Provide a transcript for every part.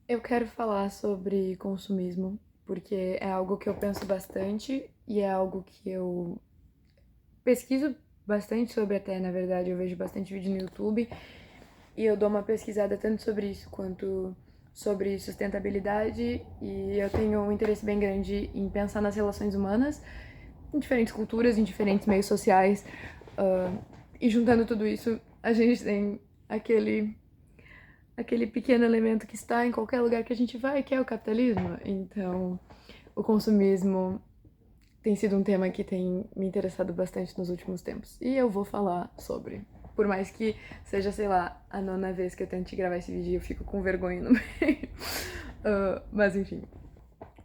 Eu quero falar sobre consumismo, porque é algo que eu penso bastante e é algo que eu pesquiso bastante sobre até, na verdade, eu vejo bastante vídeo no YouTube e eu dou uma pesquisada tanto sobre isso quanto sobre sustentabilidade e eu tenho um interesse bem grande em pensar nas relações humanas, em diferentes culturas, em diferentes meios sociais, e juntando tudo isso, a gente tem aquele pequeno elemento que está em qualquer lugar que a gente vai, que é o capitalismo. Então, o consumismo tem sido um tema que tem me interessado bastante nos últimos tempos. E eu vou falar sobre. Por mais que seja, sei lá, a nona vez que eu tento gravar esse vídeo e eu fico com vergonha no meio. Mas enfim.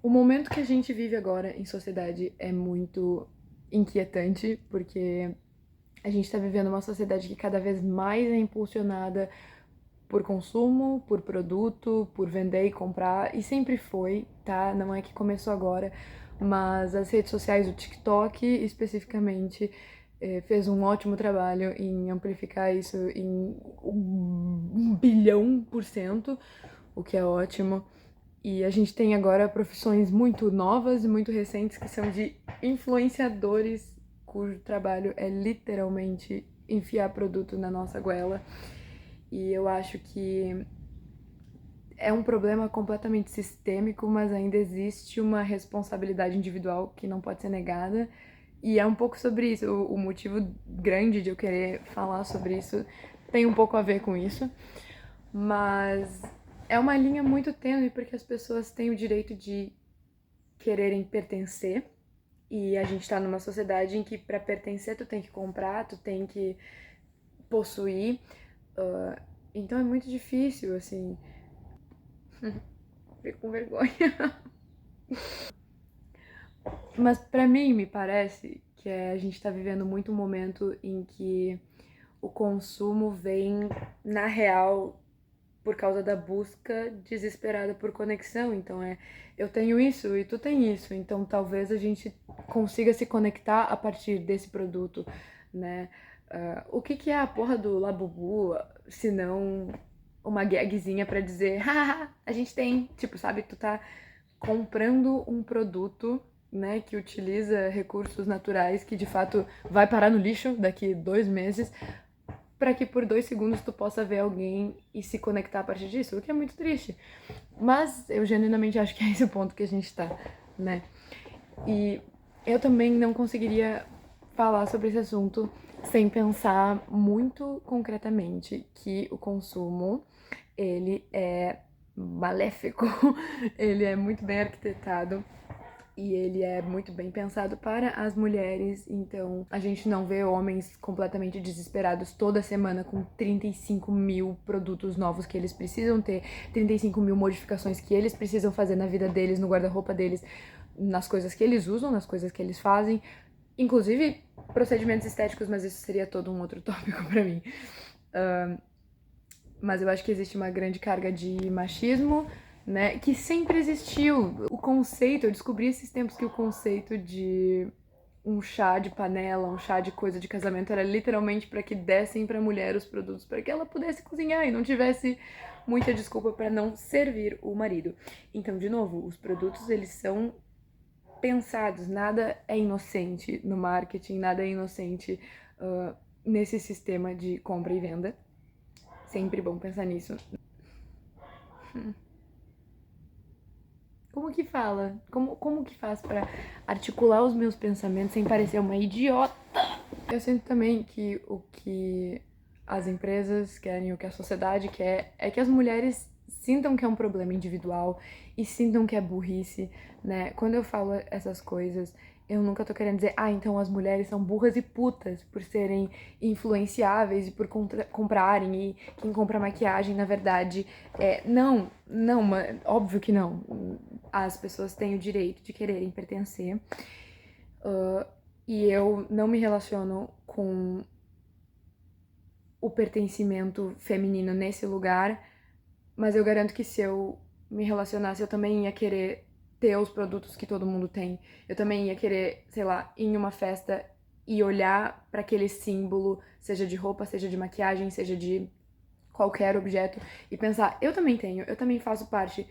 O momento que a gente vive agora em sociedade é muito inquietante, porque a gente está vivendo uma sociedade que cada vez mais é impulsionada por consumo, por produto, por vender e comprar, e sempre foi, tá? Não é que começou agora, mas as redes sociais, o TikTok especificamente, fez um ótimo trabalho em amplificar isso em 1 bilhão%, o que é ótimo. E a gente tem agora profissões muito novas e muito recentes que são de influenciadores, cujo trabalho é literalmente enfiar produto na nossa goela. E eu acho que é um problema completamente sistêmico, mas ainda existe uma responsabilidade individual que não pode ser negada. E é um pouco sobre isso. O motivo grande de eu querer falar sobre isso tem um pouco a ver com isso. Mas é uma linha muito tênue porque as pessoas têm o direito de quererem pertencer. E a gente tá numa sociedade em que para pertencer tu tem que comprar, tu tem que possuir. Então é muito difícil, assim. Fico com vergonha. Mas pra mim me parece que a gente tá vivendo muito um momento em que o consumo vem, na real, por causa da busca desesperada por conexão. Então eu tenho isso e tu tem isso. Então talvez a gente consiga se conectar a partir desse produto, né? O que é a porra do Labubu, se não uma gagzinha pra dizer, haha, a gente tem, tipo, sabe, tu tá comprando um produto, né, que utiliza recursos naturais que de fato vai parar no lixo daqui 2 meses, para que por 2 segundos tu possa ver alguém e se conectar a partir disso, o que é muito triste. Mas eu genuinamente acho que é esse o ponto que a gente tá, né? E eu também não conseguiria falar sobre esse assunto sem pensar muito concretamente que o consumo, ele é maléfico, ele é muito bem arquitetado e ele é muito bem pensado para as mulheres, então a gente não vê homens completamente desesperados toda semana com 35 mil produtos novos que eles precisam ter, 35 mil modificações que eles precisam fazer na vida deles, no guarda-roupa deles, nas coisas que eles usam, nas coisas que eles fazem, inclusive procedimentos estéticos, mas isso seria todo um outro tópico pra mim. Mas eu acho que existe uma grande carga de machismo, né, que sempre existiu. O conceito, eu descobri esses tempos que o conceito de um chá de panela, um chá de coisa de casamento era literalmente para que dessem para a mulher os produtos para que ela pudesse cozinhar e não tivesse muita desculpa para não servir o marido. Então, de novo, os produtos eles são pensados, nada é inocente no marketing, nada é inocente nesse sistema de compra e venda. Sempre bom pensar nisso. Como que fala? Como que faz pra articular os meus pensamentos sem parecer uma idiota? Eu sinto também que o que as empresas querem, o que a sociedade quer, é que as mulheres sintam que é um problema individual e sintam que é burrice, né? Quando eu falo essas coisas, eu nunca tô querendo dizer, então as mulheres são burras e putas por serem influenciáveis e por comprarem, e quem compra maquiagem, na verdade, não, não, óbvio que não. As pessoas têm o direito de quererem pertencer. E eu não me relaciono com o pertencimento feminino nesse lugar, mas eu garanto que se eu me relacionasse, eu também ia querer ter os produtos que todo mundo tem. Eu também ia querer, sei lá, ir em uma festa e olhar para aquele símbolo, seja de roupa, seja de maquiagem, seja de qualquer objeto e pensar, eu também tenho, eu também faço parte.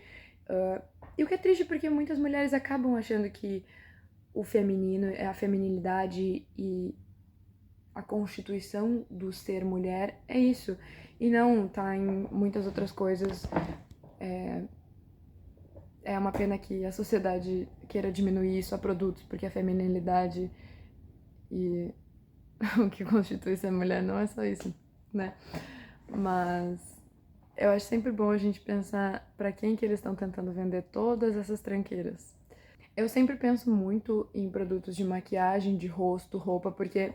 E o que é triste porque muitas mulheres acabam achando que o feminino é a feminilidade e a constituição do ser mulher é isso. E não, tá em muitas outras coisas. É uma pena que a sociedade queira diminuir isso a produtos, porque a feminilidade e o que constitui ser mulher não é só isso, né? Mas eu acho sempre bom a gente pensar para quem que eles estão tentando vender todas essas tranqueiras. Eu sempre penso muito em produtos de maquiagem, de rosto, roupa, porque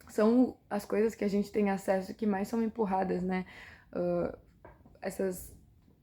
são as coisas que a gente tem acesso que mais são empurradas, né? Essas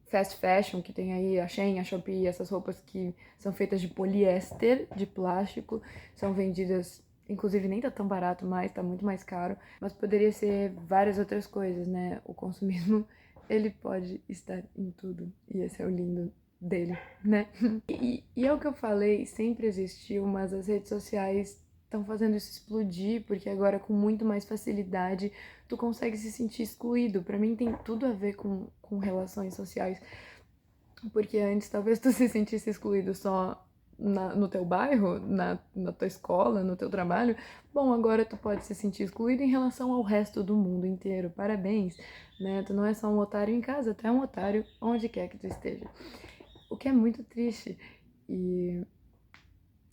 fast fashion que tem aí, a Shein, a Shopee, essas roupas que são feitas de poliéster, de plástico, são vendidas, inclusive nem tá tão barato mais, tá muito mais caro, mas poderia ser várias outras coisas, né? O consumismo, ele pode estar em tudo, e esse é o lindo dele, né? E é o que eu falei, sempre existiu, mas as redes sociais estão fazendo isso explodir, porque agora com muito mais facilidade tu consegue se sentir excluído. Pra mim tem tudo a ver com relações sociais, porque antes talvez tu se sentisse excluído só no teu bairro, na tua escola, no teu trabalho. Bom, agora tu pode se sentir excluído em relação ao resto do mundo inteiro. Parabéns, né? Tu não é só um otário em casa, tu é um otário onde quer que tu esteja. O que é muito triste. E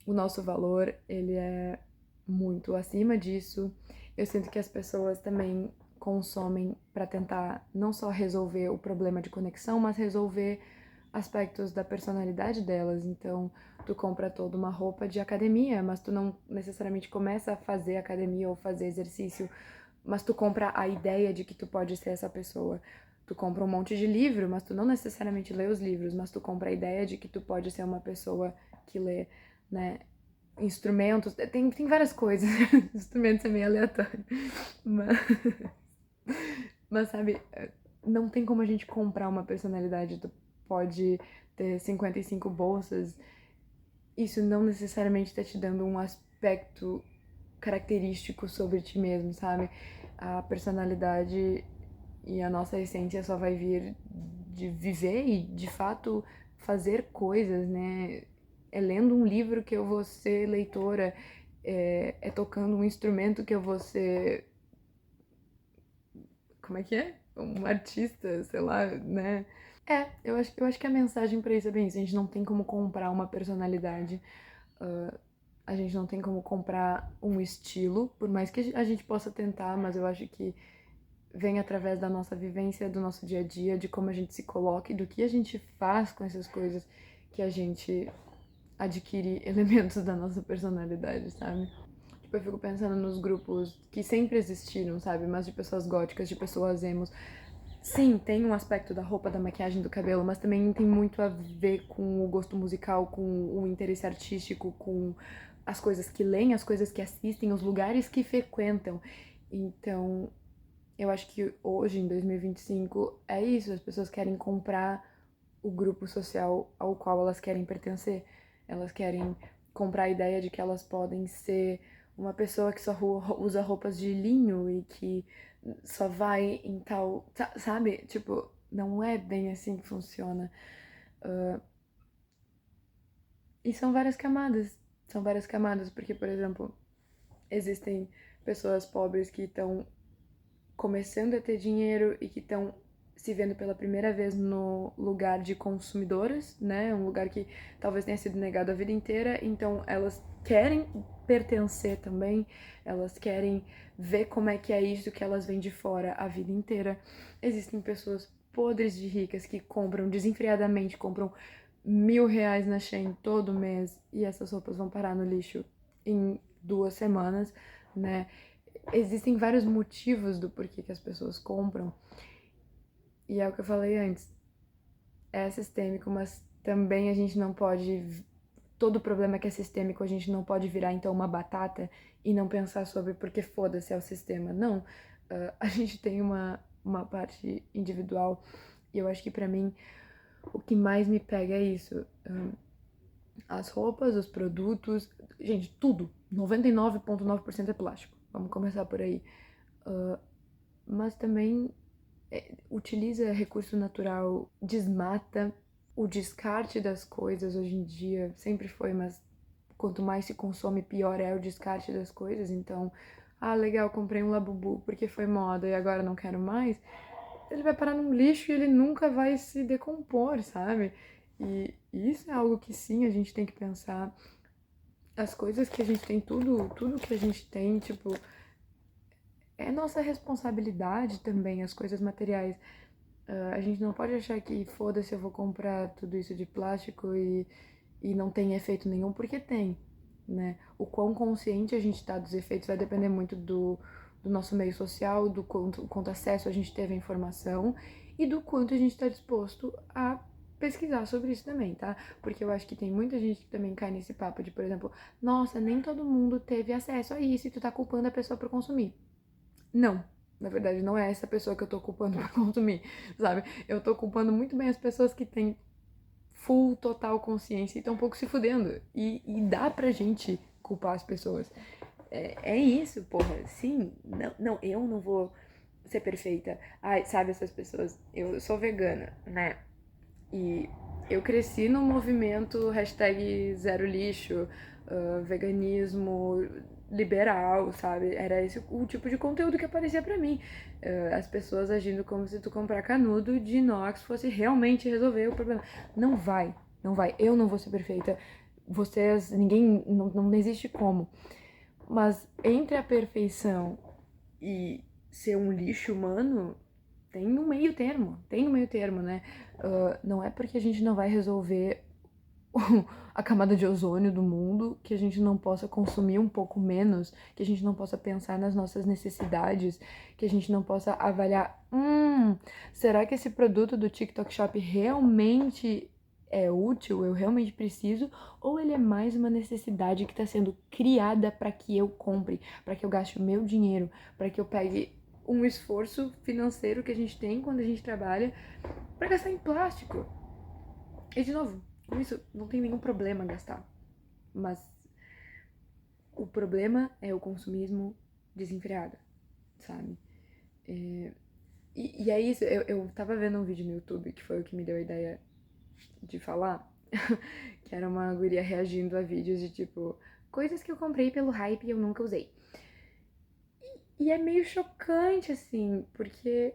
o nosso valor, ele é muito acima disso. Eu sinto que as pessoas também consomem para tentar não só resolver o problema de conexão, mas resolver aspectos da personalidade delas. Então, tu compra toda uma roupa de academia, mas tu não necessariamente começa a fazer academia ou fazer exercício, mas tu compra a ideia de que tu pode ser essa pessoa. Tu compra um monte de livro, mas tu não necessariamente lê os livros, mas tu compra a ideia de que tu pode ser uma pessoa que lê, né? Instrumentos, tem várias coisas. Instrumentos é meio aleatório. Mas, mas sabe, não tem como a gente comprar uma personalidade. Tu pode ter 55 bolsas. Isso não necessariamente tá te dando um aspecto característico sobre ti mesmo, sabe? A personalidade e a nossa essência só vai vir de viver e, de fato, fazer coisas, né? É lendo um livro que eu vou ser leitora, é tocando um instrumento que eu vou ser. Como é que é? Um artista, sei lá, né? Eu acho que a mensagem pra isso é bem isso. A gente não tem como comprar uma personalidade. A gente não tem como comprar um estilo, por mais que a gente possa tentar, mas eu acho que vem através da nossa vivência, do nosso dia a dia, de como a gente se coloca e do que a gente faz com essas coisas que a gente adquire elementos da nossa personalidade, sabe? Tipo, eu fico pensando nos grupos que sempre existiram, sabe? Mas de pessoas góticas, de pessoas emos. Sim, tem um aspecto da roupa, da maquiagem, do cabelo, mas também tem muito a ver com o gosto musical, com o interesse artístico, com as coisas que leem, as coisas que assistem, os lugares que frequentam. Então, eu acho que hoje, em 2025, é isso. As pessoas querem comprar o grupo social ao qual elas querem pertencer. Elas querem comprar a ideia de que elas podem ser uma pessoa que só usa roupas de linho e que só vai em tal. Sabe? Tipo, não é bem assim que funciona. E são várias camadas. São várias camadas, porque, por exemplo, existem pessoas pobres que estão começando a ter dinheiro e que estão se vendo pela primeira vez no lugar de consumidoras, né? Um lugar que talvez tenha sido negado a vida inteira, então elas querem pertencer também, elas querem ver como é que é isso que elas vêm de fora a vida inteira. Existem pessoas podres de ricas que compram desenfreadamente, compram R$ 1.000 na Shein todo mês e essas roupas vão parar no lixo em 2 semanas, né? Existem vários motivos do porquê que as pessoas compram. E é o que eu falei antes. É sistêmico, mas também a gente não pode. Todo problema que é sistêmico, a gente não pode virar então uma batata e não pensar sobre porque foda-se é o sistema. Não. A gente tem uma parte individual. E eu acho que pra mim o que mais me pega é isso. As roupas, os produtos. Gente, tudo. 99,9% é plástico. Vamos começar por aí. Mas também utiliza recurso natural, desmata. O descarte das coisas hoje em dia sempre foi, mas quanto mais se consome, pior é o descarte das coisas. Então, legal, comprei um Labubu porque foi moda e agora não quero mais. Ele vai parar num lixo e ele nunca vai se decompor, sabe? E isso é algo que sim, a gente tem que pensar. As coisas que a gente tem, tudo que a gente tem, tipo, é nossa responsabilidade também, as coisas materiais. A gente não pode achar que, foda-se, eu vou comprar tudo isso de plástico e não tem efeito nenhum, porque tem, né? O quão consciente a gente tá dos efeitos vai depender muito do nosso meio social, do quanto acesso a gente teve à informação e do quanto a gente está disposto a pesquisar sobre isso também, tá? Porque eu acho que tem muita gente que também cai nesse papo de, por exemplo, nossa, nem todo mundo teve acesso a isso e tu tá culpando a pessoa por consumir. Não, na verdade, não é essa pessoa que eu tô culpando por consumir, sabe? Eu tô culpando muito bem as pessoas que têm full, total consciência e tão pouco se fudendo. E dá pra gente culpar as pessoas. É isso, porra. Sim, não, eu não vou ser perfeita. Ai, sabe essas pessoas? Eu sou vegana, né? E eu cresci no movimento hashtag zero lixo, veganismo liberal, sabe? Era esse o tipo de conteúdo que aparecia pra mim. As pessoas agindo como se tu comprar canudo de inox fosse realmente resolver o problema. Não vai, não vai. Eu não vou ser perfeita. Vocês, ninguém, não existe como. Mas entre a perfeição e ser um lixo humano, tem um meio termo, né? Não é porque a gente não vai resolver a camada de ozônio do mundo que a gente não possa consumir um pouco menos, que a gente não possa pensar nas nossas necessidades, que a gente não possa avaliar, será que esse produto do TikTok Shop realmente é útil, eu realmente preciso, ou ele é mais uma necessidade que está sendo criada para que eu compre, para que eu gaste o meu dinheiro, para que eu pegue um esforço financeiro que a gente tem quando a gente trabalha para gastar em plástico. E de novo, com isso não tem nenhum problema gastar, mas o problema é o consumismo desenfreado, sabe? E é isso, eu tava vendo um vídeo no YouTube que foi o que me deu a ideia de falar, que era uma guria reagindo a vídeos de tipo, coisas que eu comprei pelo hype e eu nunca usei. E é meio chocante, assim, porque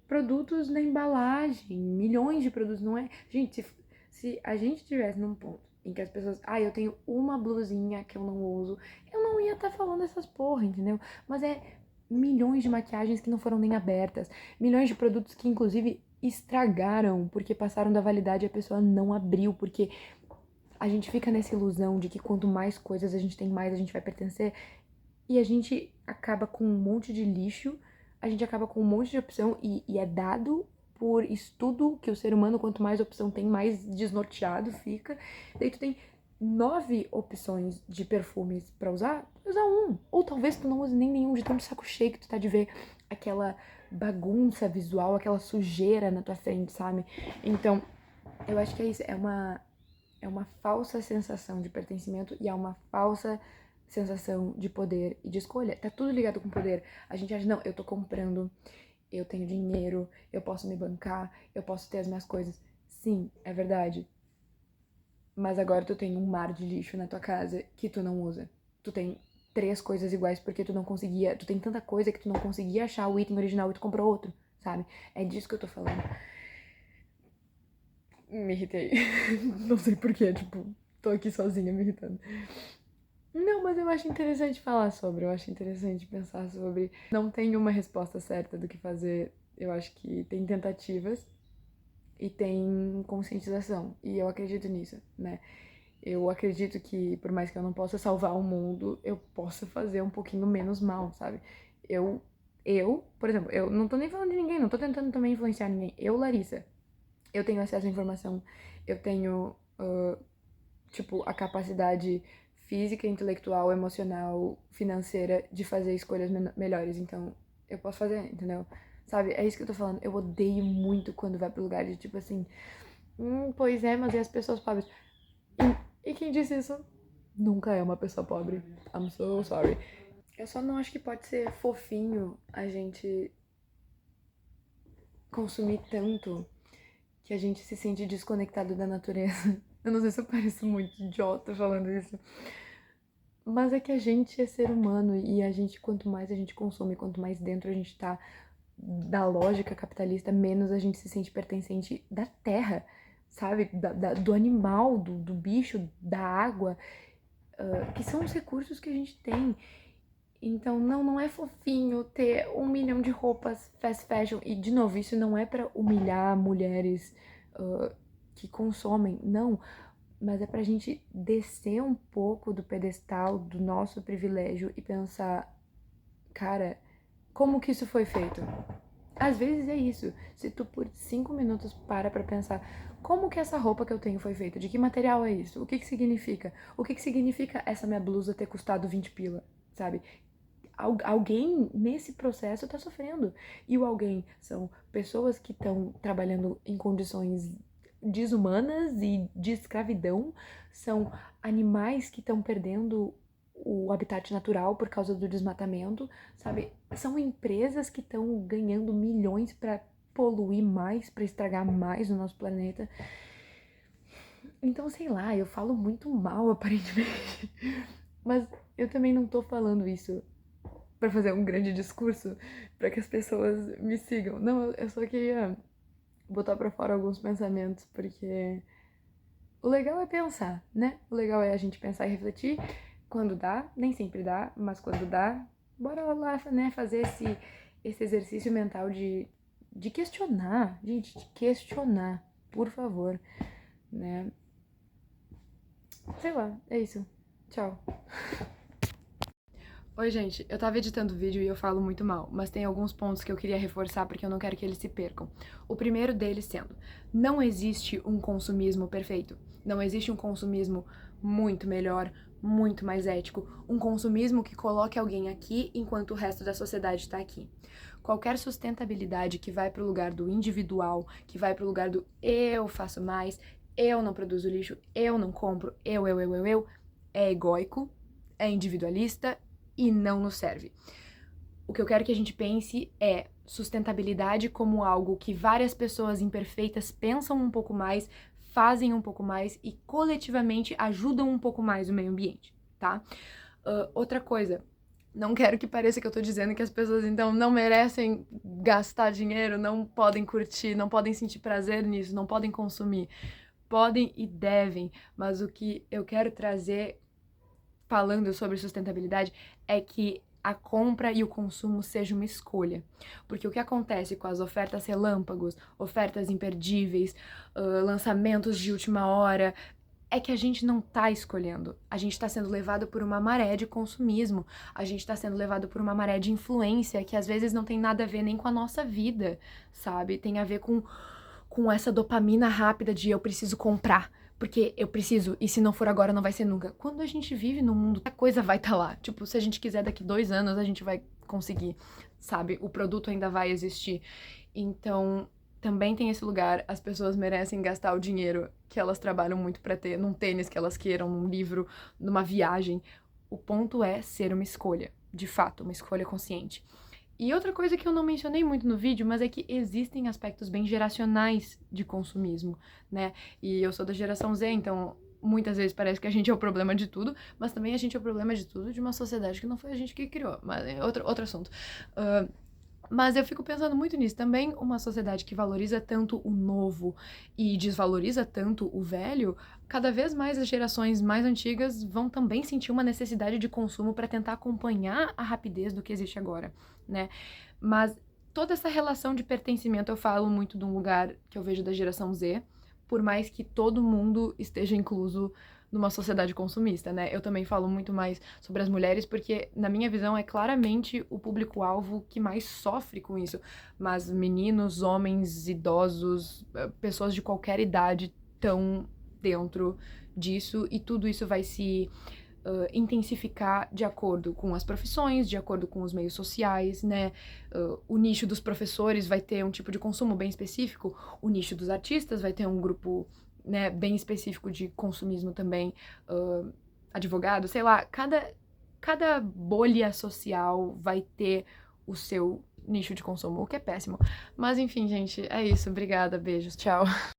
produtos na embalagem, milhões de produtos, não é? Gente, se a gente tivesse num ponto em que as pessoas, eu tenho uma blusinha que eu não uso, eu não ia estar falando essas porra, entendeu? Mas é milhões de maquiagens que não foram nem abertas, milhões de produtos que inclusive estragaram porque passaram da validade e a pessoa não abriu, porque a gente fica nessa ilusão de que quanto mais coisas a gente tem, mais a gente vai pertencer. E a gente acaba com um monte de lixo, a gente acaba com um monte de opção e é dado por estudo que o ser humano, quanto mais opção tem, mais desnorteado fica. Daí tu tem 9 opções de perfumes pra usar, usa um. Ou talvez tu não use nem nenhum, de tanto saco cheio que tu tá de ver aquela bagunça visual, aquela sujeira na tua frente, sabe? Então, eu acho que é isso, é uma falsa sensação de pertencimento e é uma falsa sensação de poder e de escolha. Tá tudo ligado com poder. A gente acha, não, eu tô comprando, eu tenho dinheiro, eu posso me bancar, eu posso ter as minhas coisas. Sim, é verdade. Mas agora tu tem um mar de lixo na tua casa que tu não usa. Tu tem 3 coisas iguais porque tu não conseguia. Tu tem tanta coisa que tu não conseguia achar o item original e tu comprou outro, sabe? É disso que eu tô falando. Me irritei. Não sei porquê, tipo, tô aqui sozinha me irritando. Não, mas eu acho interessante falar sobre, eu acho interessante pensar sobre. Não tem uma resposta certa do que fazer. Eu acho que tem tentativas e tem conscientização. E eu acredito nisso, né? Eu acredito que, por mais que eu não possa salvar o mundo, eu possa fazer um pouquinho menos mal, sabe? Eu, por exemplo, eu não tô nem falando de ninguém, não tô tentando também influenciar ninguém. Eu, Larissa, eu tenho acesso à informação, eu tenho, tipo, a capacidade física, intelectual, emocional, financeira de fazer escolhas melhores. Então, eu posso fazer, entendeu? Sabe? É isso que eu tô falando. Eu odeio muito quando vai pro lugar de tipo assim, pois é, mas e as pessoas pobres? E quem disse isso nunca é uma pessoa pobre. I'm so sorry. Eu só não acho que pode ser fofinho a gente consumir tanto que a gente se sente desconectado da natureza. Eu não sei se eu pareço muito idiota falando isso, mas é que a gente é ser humano e a gente, quanto mais a gente consome, quanto mais dentro a gente tá da lógica capitalista, menos a gente se sente pertencente da terra, sabe? Do animal, do bicho, da água, que são os recursos que a gente tem. Então, não é fofinho ter 1 milhão de roupas fast fashion. E, de novo, isso não é pra humilhar mulheres que consomem, não. Mas é pra gente descer um pouco do pedestal do nosso privilégio e pensar, cara, como que isso foi feito? Às vezes é isso. Se tu por 5 minutos para pra pensar, como que essa roupa que eu tenho foi feita? De que material é isso? O que que significa? O que que significa essa minha blusa ter custado 20 pila, sabe? Alguém nesse processo tá sofrendo. E o alguém são pessoas que estão trabalhando em condições desumanas e de escravidão, são animais que estão perdendo o habitat natural por causa do desmatamento, sabe? São empresas que estão ganhando milhões para poluir mais, para estragar mais o nosso planeta. Então, sei lá, eu falo muito mal aparentemente, mas eu também não tô falando isso pra fazer um grande discurso pra que as pessoas me sigam. Não, eu só queria botar pra fora alguns pensamentos, porque o legal é pensar, né? O legal é a gente pensar e refletir quando dá, nem sempre dá, mas quando dá, bora lá, né, fazer esse exercício mental de questionar, gente, de questionar, por favor, né? Sei lá, é isso. Tchau. Oi, gente, eu tava editando o vídeo e eu falo muito mal, mas tem alguns pontos que eu queria reforçar porque eu não quero que eles se percam. O primeiro deles sendo, não existe um consumismo perfeito. Não existe um consumismo muito melhor, muito mais ético, um consumismo que coloque alguém aqui enquanto o resto da sociedade está aqui. Qualquer sustentabilidade que vai pro lugar do individual, que vai pro lugar do eu faço mais, eu não produzo lixo, eu não compro, eu, é egóico, é individualista e não nos serve. O que eu quero que a gente pense é sustentabilidade como algo que várias pessoas imperfeitas pensam um pouco mais, fazem um pouco mais e coletivamente ajudam um pouco mais o meio ambiente, tá? Outra coisa, não quero que pareça que eu tô dizendo que as pessoas então não merecem gastar dinheiro, não podem curtir, não podem sentir prazer nisso, não podem consumir. Podem e devem, mas o que eu quero trazer falando sobre sustentabilidade é que a compra e o consumo seja uma escolha. Porque o que acontece com as ofertas relâmpagos, ofertas imperdíveis, lançamentos de última hora, é que a gente não tá escolhendo. A gente tá sendo levado por uma maré de consumismo. A gente tá sendo levado por uma maré de influência que às vezes não tem nada a ver nem com a nossa vida, sabe? Tem a ver com essa dopamina rápida de eu preciso comprar. Porque eu preciso, e se não for agora, não vai ser nunca. Quando a gente vive num mundo, a coisa vai estar lá. Tipo, se a gente quiser daqui 2 anos, a gente vai conseguir, sabe? O produto ainda vai existir. Então, também tem esse lugar. As pessoas merecem gastar o dinheiro que elas trabalham muito pra ter, num tênis que elas queiram, num livro, numa viagem. O ponto é ser uma escolha, de fato, uma escolha consciente. E outra coisa que eu não mencionei muito no vídeo, mas é que existem aspectos bem geracionais de consumismo, né? E eu sou da geração Z, então muitas vezes parece que a gente é o problema de tudo, mas também a gente é o problema de tudo de uma sociedade que não foi a gente que criou, mas é outro assunto. Mas eu fico pensando muito nisso. Também uma sociedade que valoriza tanto o novo e desvaloriza tanto o velho, cada vez mais as gerações mais antigas vão também sentir uma necessidade de consumo para tentar acompanhar a rapidez do que existe agora, né? Mas toda essa relação de pertencimento eu falo muito de um lugar que eu vejo da geração Z, por mais que todo mundo esteja incluso numa sociedade consumista, né? Eu também falo muito mais sobre as mulheres, porque, na minha visão, é claramente o público-alvo que mais sofre com isso. Mas meninos, homens, idosos, pessoas de qualquer idade estão dentro disso, e tudo isso vai se intensificar de acordo com as profissões, de acordo com os meios sociais, né? O nicho dos professores vai ter um tipo de consumo bem específico, o nicho dos artistas vai ter um grupo, né, bem específico de consumismo também, advogado, sei lá, cada bolha social vai ter o seu nicho de consumo, o que é péssimo. Mas enfim, gente, é isso. Obrigada, beijos, tchau.